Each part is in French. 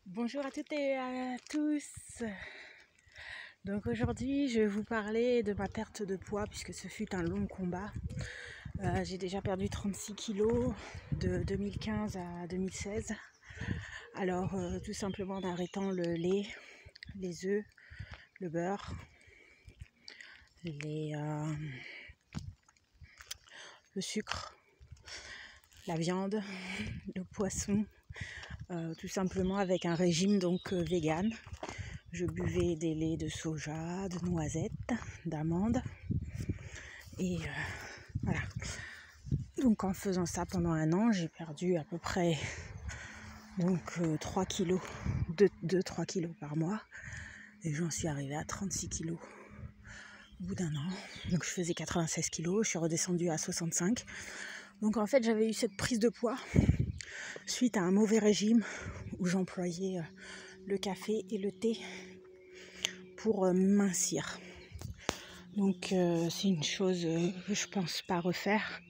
Bonjour à toutes et à tous. Donc aujourd'hui je vais vous parler de ma perte de poids puisque ce fut un long combat. J'ai déjà perdu 36 kilos de 2015 à 2016. Alors tout simplement en arrêtant le lait, les œufs, le beurre, le sucre, la viande, le poisson, tout simplement avec un régime donc vegan. Je buvais des laits de soja, de noisettes, d'amandes. Et voilà. Donc en faisant ça pendant un an, j'ai perdu à peu près 3 kilos, 2-3 kilos par mois. Et j'en suis arrivée à 36 kilos au bout d'un an. Donc je faisais 96 kilos, je suis redescendue à 65. Donc en fait j'avais eu cette prise de poids suite à un mauvais régime où j'employais le café et le thé pour mincir. Donc c'est une chose que je pense pas refaire.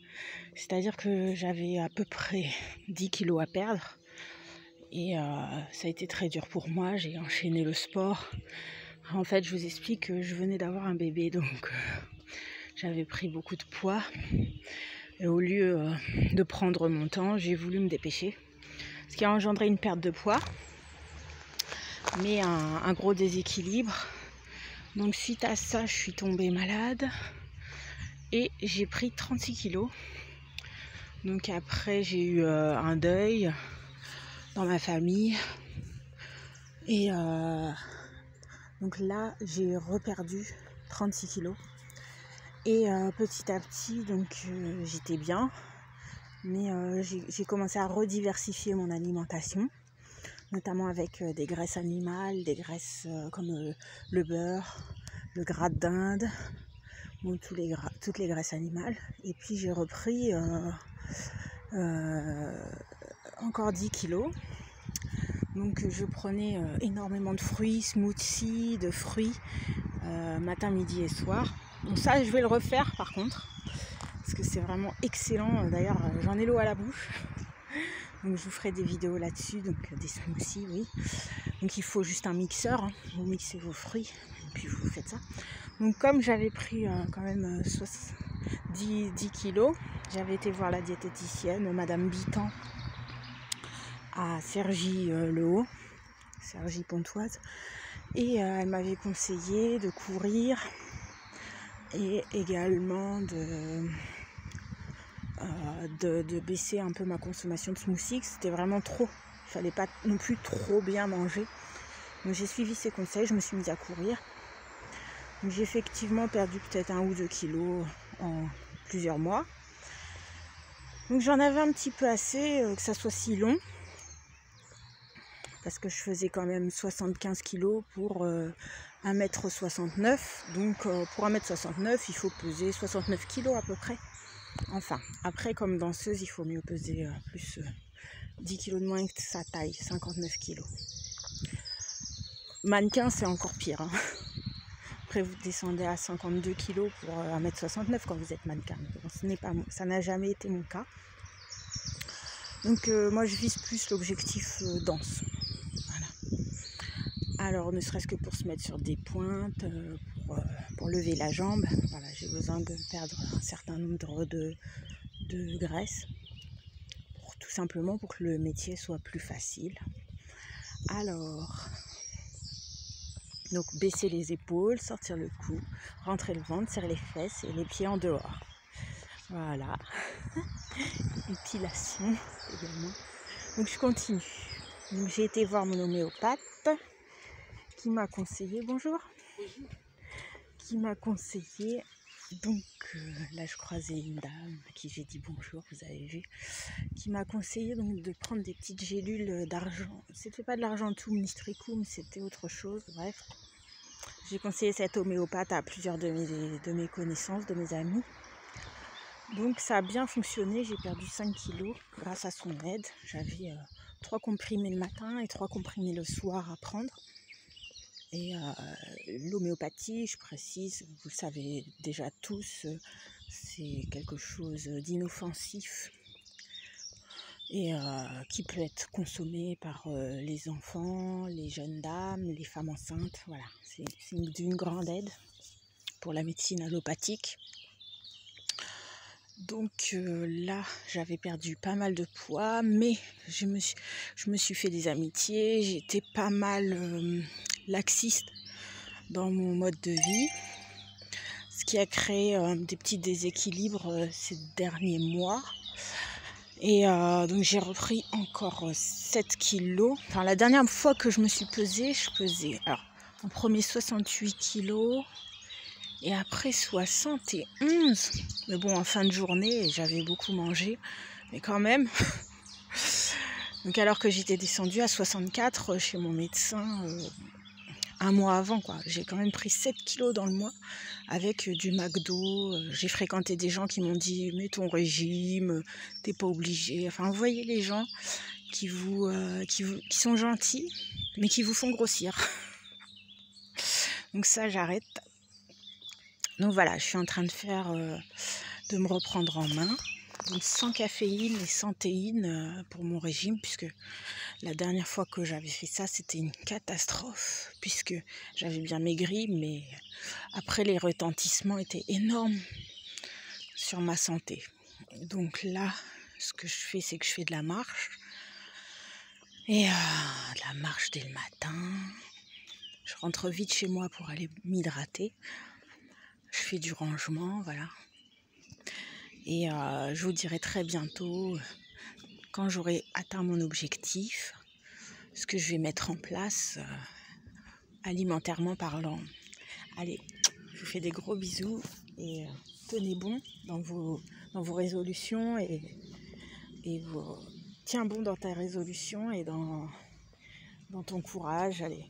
C'est-à-dire que j'avais à peu près 10 kilos à perdre. Et ça a été très dur pour moi. J'ai enchaîné le sport. En fait, je vous explique que je venais d'avoir un bébé. Donc j'avais pris beaucoup de poids. Et au lieu de prendre mon temps, j'ai voulu me dépêcher. Ce qui a engendré une perte de poids. Mais un gros déséquilibre. Donc suite à ça, je suis tombée malade. Et j'ai pris 36 kilos. Donc après, j'ai eu un deuil dans ma famille. Et donc là, j'ai reperdu 36 kilos. Et petit à petit, donc j'étais bien. Mais j'ai commencé à rediversifier mon alimentation. Notamment avec des graisses animales, des graisses comme le beurre, le gras de dinde. Bon, toutes les graisses animales. Et puis j'ai repris encore 10 kilos. Donc je prenais énormément de fruits, smoothies, de fruits, matin, midi et soir. Donc ça je vais le refaire par contre, parce que c'est vraiment excellent. D'ailleurs j'en ai l'eau à la bouche. Donc je vous ferai des vidéos là-dessus, donc des smoothies, oui. Donc il faut juste un mixeur, hein. Vous mixez vos fruits, et puis vous faites ça. Donc comme j'avais pris quand même 10 kilos, j'avais été voir la diététicienne, Madame Bitan, à Cergy-le-Haut, Cergy-Pontoise. Et elle m'avait conseillé de courir et également de baisser un peu ma consommation de smoothies. C'était vraiment trop. Il fallait pas non plus trop bien manger. Donc j'ai suivi ses conseils, je me suis mise à courir. Donc j'ai effectivement perdu peut-être 1 ou 2 kilos en plusieurs mois. Donc j'en avais un petit peu assez que ça soit si long. Parce que je faisais quand même 75 kilos pour 1m69. Donc pour 1m69, il faut peser 69 kilos à peu près. Enfin, après comme danseuse, il faut mieux peser plus 10 kilos de moins que sa taille, 59 kilos. Mannequin, c'est encore pire. Hein. Après, vous descendez à 52 kilos pour 1m69 quand vous êtes mannequin. Bon, ça n'a jamais été mon cas. Donc moi, je vise plus l'objectif danse. Alors, ne serait-ce que pour se mettre sur des pointes, pour lever la jambe. Voilà, j'ai besoin de perdre un certain nombre de graisse. Tout simplement pour que le métier soit plus facile. Alors, donc baisser les épaules, sortir le cou, rentrer le ventre, serrer les fesses et les pieds en dehors. Voilà. Épilation également. Donc je continue. Donc j'ai été voir mon homéopathe qui m'a conseillé, bonjour, qui m'a conseillé, donc là je croisais une dame à qui j'ai dit bonjour, vous avez vu, qui m'a conseillé donc de prendre des petites gélules d'argent. C'était pas de l'argentum ni stricum, c'était autre chose, bref. J'ai conseillé cette homéopathe à plusieurs de mes connaissances, de mes amis. Donc ça a bien fonctionné, j'ai perdu 5 kilos grâce à son aide. J'avais 3 comprimés le matin et 3 comprimés le soir à prendre. Et l'homéopathie, je précise, vous le savez déjà tous, c'est quelque chose d'inoffensif et qui peut être consommé par les enfants, les jeunes dames, les femmes enceintes. Voilà, c'est d'une grande aide pour la médecine allopathique. Donc là, j'avais perdu pas mal de poids, mais je me suis fait des amitiés, j'étais pas mal laxiste dans mon mode de vie, ce qui a créé des petits déséquilibres ces derniers mois. Et donc j'ai repris encore 7 kilos. Enfin, la dernière fois que je me suis pesée, je pesais alors, en premier 68 kilos et après 71. Mais bon, en fin de journée, j'avais beaucoup mangé, mais quand même. Donc alors que j'étais descendue à 64 chez mon médecin un mois avant, quoi. J'ai quand même pris 7 kilos dans le mois avec du McDo. J'ai fréquenté des gens qui m'ont dit mets ton régime, t'es pas obligé. Enfin, vous voyez les gens qui sont gentils, mais qui vous font grossir. Donc ça, j'arrête. Donc voilà, je suis en train de me reprendre en main. Donc sans caféine et sans théine pour mon régime, puisque la dernière fois que j'avais fait ça, c'était une catastrophe, puisque j'avais bien maigri, mais après les retentissements étaient énormes sur ma santé. Donc là, ce que je fais, c'est que je fais de la marche. Et de la marche dès le matin. Je rentre vite chez moi pour aller m'hydrater. Je fais du rangement, voilà. Et je vous dirai très bientôt, quand j'aurai atteint mon objectif, ce que je vais mettre en place, alimentairement parlant. Allez, je vous fais des gros bisous et tenez bon dans vos résolutions et tiens bon dans ta résolution et dans ton courage. Allez.